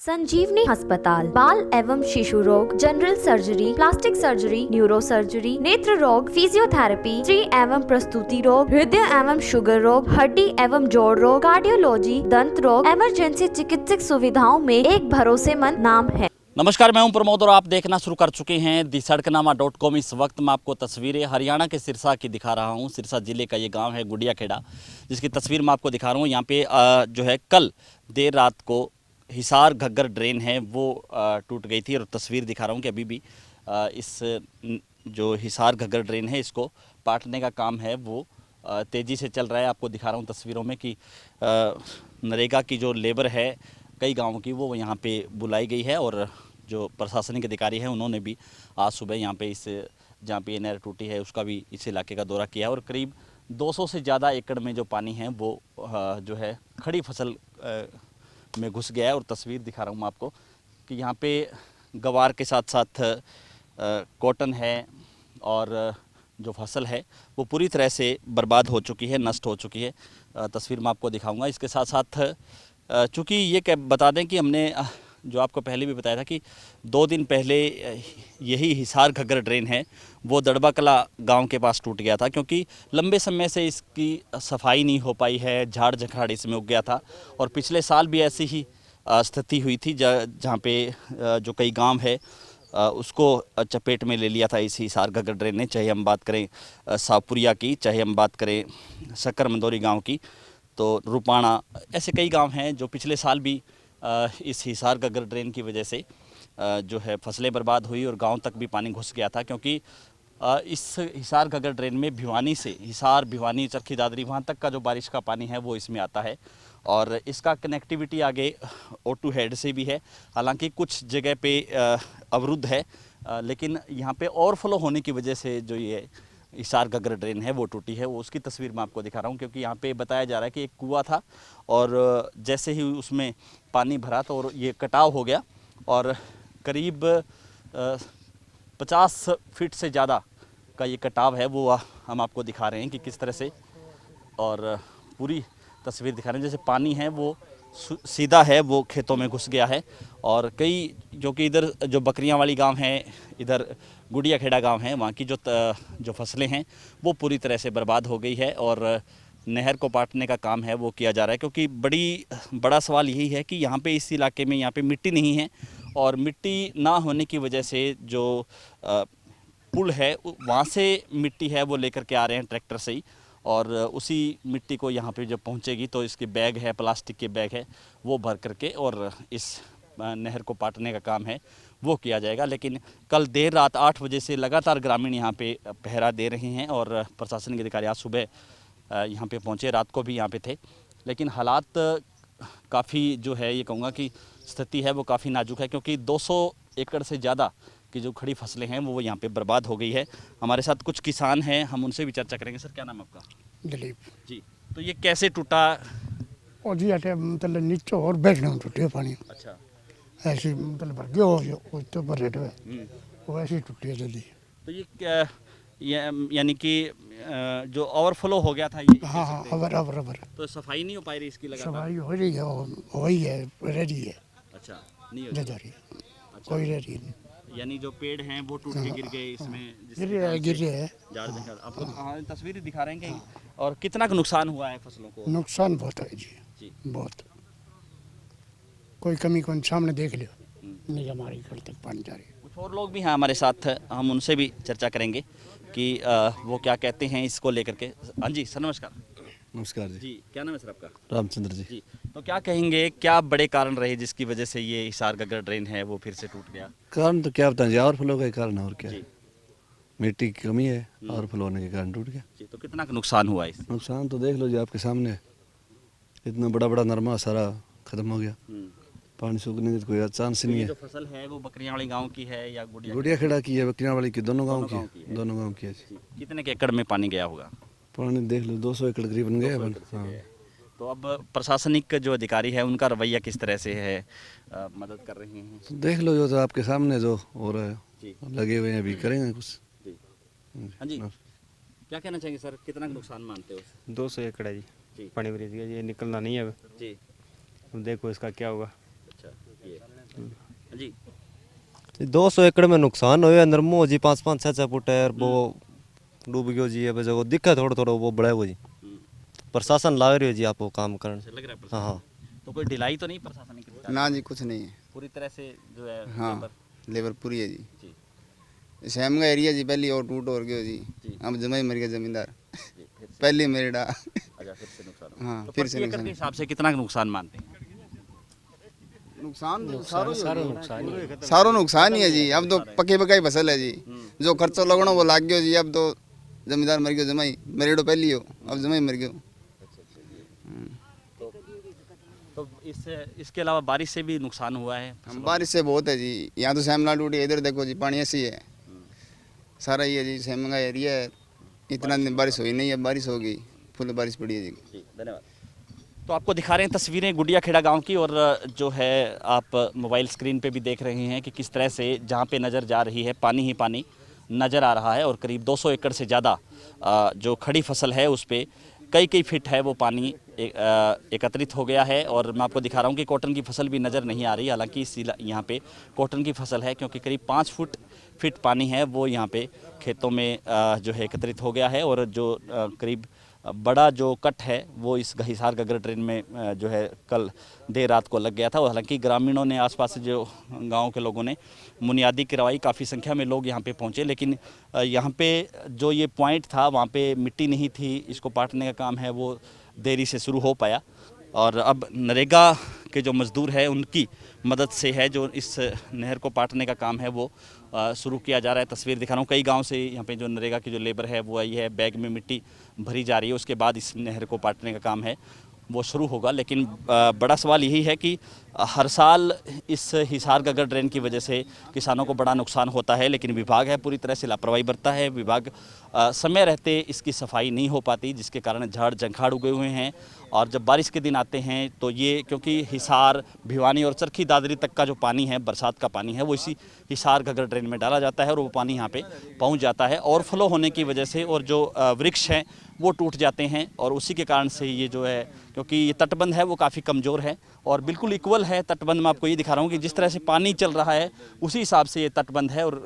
संजीवनी अस्पताल बाल एवं शिशु रोग, general surgery, plastic surgery, neuro surgery, नेत्र रोग, फिजियोथेरेपी, स्त्री एवं प्रसूति रोग, हृदय एवं शुगर रोग, हड्डी एवं जोड़ रोग, कार्डियोलॉजी, दंत रोग, इमरजेंसी चिकित्सक सुविधाओं में एक भरोसेमंद नाम है। नमस्कार, मैं हूं प्रमोद और आप देखना शुरू कर चुके हैं दी-सड़कनामा.com। इस वक्त मैं आपको तस्वीरें हरियाणा के सिरसा की दिखा रहा हूं। सिरसा जिले का ये गांव है गुड़िया खेड़ा, जिसकी तस्वीर मैं आपको दिखा रहा हूं। यहां पे जो है कल देर रात को हिसार घग्गर ड्रेन है वो टूट गई थी और तस्वीर दिखा रहा हूं कि अभी भी इस जो हिसार घग्गर ड्रेन है इसको पाटने का काम है वो तेज़ी से चल रहा है। आपको दिखा रहा हूँ तस्वीरों में कि नरेगा की जो लेबर है कई गाँवों की वो यहाँ पे बुलाई गई है और जो प्रशासनिक अधिकारी हैं उन्होंने भी आज सुबह यहाँ पे इस जहाँ पे ये नहर टूटी है उसका भी इस इलाके का दौरा किया है और करीब 200 से ज़्यादा एकड़ में जो पानी है वो जो है खड़ी फसल में घुस गया है। और तस्वीर दिखा रहा हूँ मैं आपको कि यहाँ पे गवार के साथ साथ कॉटन है और जो फसल है वो पूरी तरह से बर्बाद हो चुकी है, नष्ट हो चुकी है। तस्वीर मैं आपको दिखाऊंगा। इसके साथ साथ चूँकि ये क्या बता दें कि हमने जो आपको पहले भी बताया था कि 2 दिन पहले यही हिसार घग्गर ड्रेन है वो दड़बा कला गांव के पास टूट गया था, क्योंकि लंबे समय से इसकी सफाई नहीं हो पाई है, झाड़ झंखाड़ इसमें उग गया था। और पिछले साल भी ऐसी ही स्थिति हुई थी जहाँ पे जो कई गांव है उसको चपेट में ले लिया था इस हिसार घग्गर ड्रेन ने। चाहे हम बात करें सापुरिया की, चाहे हम बात करें शक्कर मंदोरी गाँव की, तो रुपाणा, ऐसे कई गांव हैं जो पिछले साल भी इस हिसार घग्गर ड्रेन की वजह से जो है फसलें बर्बाद हुई और गांव तक भी पानी घुस गया था। क्योंकि इस हिसार घग्गर ड्रेन में भिवानी से हिसार, भिवानी, चरखी दादरी वहाँ तक का जो बारिश का पानी है वो इसमें आता है और इसका कनेक्टिविटी आगे O2 हेड से भी है। हालांकि कुछ जगह पे अवरुद्ध है, लेकिन यहाँ पे ओवरफ्लो होने की वजह से जो ये हिसार घग्गर ड्रेन है वो टूटी है। वो उसकी तस्वीर मैं आपको दिखा रहा हूँ, क्योंकि यहाँ पे बताया जा रहा है कि एक कुआं था और जैसे ही उसमें पानी भरा तो और ये कटाव हो गया और करीब 50 फीट से ज़्यादा का ये कटाव है वो हम आपको दिखा रहे हैं कि किस तरह से। और पूरी तस्वीर दिखा रहे हैं जैसे पानी है वो सीधा है वो खेतों में घुस गया है। और कई जो कि इधर जो बकरियां वाली गांव है, इधर गुड़िया खेड़ा गांव है, वहाँ की जो फसलें हैं वो पूरी तरह से बर्बाद हो गई है और नहर को पाटने का काम है वो किया जा रहा है। क्योंकि बड़ा सवाल यही है कि यहाँ पे इस इलाके में यहाँ पे मिट्टी नहीं है और मिट्टी ना होने की वजह से जो पुल है वहाँ से मिट्टी है वो लेकर के आ रहे हैं ट्रैक्टर से ही, और उसी मिट्टी को यहाँ पे जब पहुँचेगी तो इसके बैग है, प्लास्टिक के बैग है, वो भर करके और इस नहर को पाटने का काम है वो किया जाएगा। लेकिन कल देर रात 8 बजे से लगातार ग्रामीण यहाँ पे पहरा दे रहे हैं और प्रशासनिक अधिकारी आज सुबह यहाँ पे पहुँचे, रात को भी यहाँ पे थे। लेकिन हालात काफ़ी जो है ये कहूँगा कि स्थिति है वो काफ़ी नाजुक है, क्योंकि 200 एकड़ से ज़्यादा की जो खड़ी फसलें हैं वो यहाँ पे बर्बाद हो गई है। हमारे साथ कुछ किसान हैं, हम उनसे भी चर्चा करेंगे। सर, क्या नाम है आपका? दिलीप जी, तो ये कैसे टूटा? और जी अटे मतलब नीचे और बैठने में टूटे पानी अच्छा। ऐसी मतलब भर गया हो जो तो पर रेट है वो ऐसी टूटी है जल्दी। तो ये यानी कि जो ओवरफ्लो हो गया था ये कह हाँ सकते हैं। अबर तो सफाई नहीं हो पाई रही इसकी लगातार? सफाई हो रही है, हो ही है, रह रही है, अच्छा, नहीं हो जा रही। रही है, अच्छा, कोई रह रही नहीं। यानी जो पेड़ हैं वो टूट के गिर गए इसमें, जिसके गिर रहा है, कारण गिर से रहा है। झाड़ झंखाड़ आपको तस्वीर दिखा रहे हैं कि और कितना का नुकसान हुआ है फसलों को? नुकसान बहुत है जी, जी। बहुत। कोई कमी कौन सामने देख लियो, हम्म। नहीं हमारी घर तक पानी जा रही है। कुछ और लोग भी हैं हमारे साथ, हम उनसे भी चर्चा करेंगे कि वो क्या कहते हैं इसको लेकर के। हाँ जी सर, नमस्कार। नमस्कार जी। जी, क्या नाम है सर आपका? रामचंद्र जी। जी, तो क्या कहेंगे, क्या बड़े कारण रहे जिसकी वजह से ये हिसार घग्गर ड्रेन है वो फिर से टूट गया? कारण तो क्या बताएं जी, ओवरफ्लो का ही कारण है और क्या है। जी। मिट्टी की कमी है, ओवरफ्लो होने के कारण टूट गया। जी, तो कितना का नुकसान हुआ इस? नुकसान तो देख लो जी आपके सामने, इतना बड़ा बड़ा नरमा सारा खत्म हो गया, पानी सूखने का कोई चांस तो नहीं ये है। जो फसल है वो बकरियां वाली गांव की है या गुड़िया खेड़ा की है, बकरियां वाली की, दोनों गाँव की गांव की है, है। दोनों गाँव की है जी। जी, कितने के एकड़ में पानी गया होगा? पानी देख लो 200 एकड़ करीबन गया 200 अपन। एकड़ से हाँ, गया है। तो अब प्रशासनिक जो अधिकारी है उनका रवैया किस तरह से है, मदद कर रहे हैं? तो देख लो जो तो आपके सामने जो हो रहा है, जी लगे हुए हैं, अभी करेंगे कुछ। जी। हाँ जी, क्या कहना चाहेंगे सर, कितना का नुकसान मानते हो? 200 एकड़ है जी। जी, पानी भर गया, ये निकलना नहीं है अब। जी। अब देखो इसका क्या होगा। अच्छा, ये जी 200 एकड़ में नुकसान हुए नरमो जी 5-5 6 फुट है और वो डूब गयो जी। अब जो दिक्कत थोड़ा थोड़ा वो बड़ा वो जी प्रशासन ला रही है जी आपको काम करने। अच्छा लग रहा है हाँ हाँ तो कोई ढिलाई तो नहीं प्रशासन की ना जी कुछ नहीं है। पूरी तरह से जो है हाँ लेबर लेबर पूरी है जी। जी शहम का एरिया जी पहली और टूट और गयो जी। जी। अब जमा ही मर गया जमींदार जी फिर से पहले मेरिडा। अच्छा फिर से नुकसान हुआ। हाँ तो फिर प्रति से एकड़ नुकसान के हिसाब से कितना नुकसान मानते हैं? नुकसान सारो नुकसान ही है जी। अब तो पक्के पकाई फसल है जी। जो खर्चा लगना वो लाग गयो जी। अब तो जमींदार मर गयो जमाई मेरिडो पहली हो अब जमाई मर गयो। तो इसके अलावा बारिश से भी नुकसान हुआ है? बारिश से बहुत है जी। यहाँ तो श्यामला टूटी है, इधर देखो जी पानी ऐसी है सारा ये जी श्याम का एरिया है। इतना दिन बारिश हुई नहीं है, बारिश होगी फुल बारिश पड़ी है जी। जी धन्यवाद। तो आपको दिखा रहे हैं तस्वीरें गुडिया खेड़ा गांव की और जो है आप मोबाइल स्क्रीन पे भी देख रहे हैं कि किस तरह से जहां पे नज़र जा रही है पानी ही पानी नज़र आ रहा है और करीब 200 एकड़ से ज़्यादा जो खड़ी फसल है उस पर कई फीट है वो पानी एकत्रित हो गया है। और मैं आपको दिखा रहा हूँ कि कॉटन की फसल भी नज़र नहीं आ रही, हालांकि इस यहाँ पे कॉटन की फसल है क्योंकि करीब 5 फीट पानी है वो यहाँ पे खेतों में जो है एकत्रित हो गया है। और जो करीब बड़ा जो कट है वो इस हिसार गगर ट्रेन में जो है कल देर रात को लग गया था। हालांकि ग्रामीणों ने आसपास जो गांव के लोगों ने बुनियादी करवाई, काफ़ी संख्या में लोग यहां पे पहुंचे, लेकिन यहां पे जो ये पॉइंट था वहां पे मिट्टी नहीं थी। इसको पाटने का काम है वो देरी से शुरू हो पाया और अब नरेगा के जो मज़दूर हैं उनकी मदद से है जो इस नहर को पाटने का काम है वो शुरू किया जा रहा है। तस्वीर दिखा रहा हूँ कई गांव से यहाँ पे जो नरेगा की जो लेबर है वो आई है, बैग में मिट्टी भरी जा रही है, उसके बाद इस नहर को पाटने का काम है वो शुरू होगा। लेकिन बड़ा सवाल यही है कि हर साल इस हिसार गगर ड्रेन की वजह से किसानों को बड़ा नुकसान होता है, लेकिन विभाग है पूरी तरह से लापरवाही बरतता है। विभाग समय रहते इसकी सफाई नहीं हो पाती जिसके कारण झाड़ जंखाड़ उगे हुए हैं। और जब बारिश के दिन आते हैं तो ये क्योंकि हिसार भिवानी और चरखी दादरी तक का जो पानी है बरसात का पानी है वो इसी हिसार घगर ड्रेन में डाला जाता है और वो पानी यहाँ पे पहुँच जाता है। ओवरफ्लो होने की वजह से और जो वृक्ष हैं वो टूट जाते हैं और उसी के कारण से ये जो है क्योंकि ये तटबंध है वो काफ़ी कमज़ोर है और बिल्कुल इक्वल है तटबंध। मैं आपको ये दिखा रहा हूँ कि जिस तरह से पानी चल रहा है उसी हिसाब से ये तटबंध है और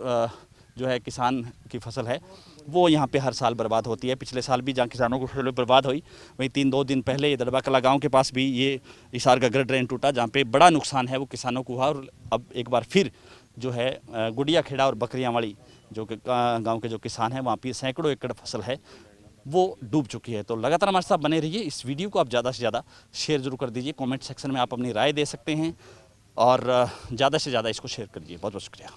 जो है किसान की फसल है वो यहाँ पे हर साल बर्बाद होती है। पिछले साल भी जहाँ किसानों को फसल बर्बाद हुई वहीं 3-2 दिन पहले दड़बा कला गाँव के पास भी ये हिसार गगर ड्रेन टूटा जहाँ पे बड़ा नुकसान है वो किसानों को हुआ। और अब एक बार फिर जो है गुडिया खेड़ा और बकरियांवाड़ी जो गाँव के जो किसान हैं वहाँ पर सैकड़ों एकड़ फसल है वो डूब चुकी है। तो लगातार हमारे साथ बने रहिए। इस वीडियो को आप ज़्यादा से ज़्यादा शेयर जरूर कर दीजिए। कमेंट सेक्शन में आप अपनी राय दे सकते हैं और ज़्यादा से ज़्यादा इसको शेयर कर दीजिए। बहुत बहुत शुक्रिया।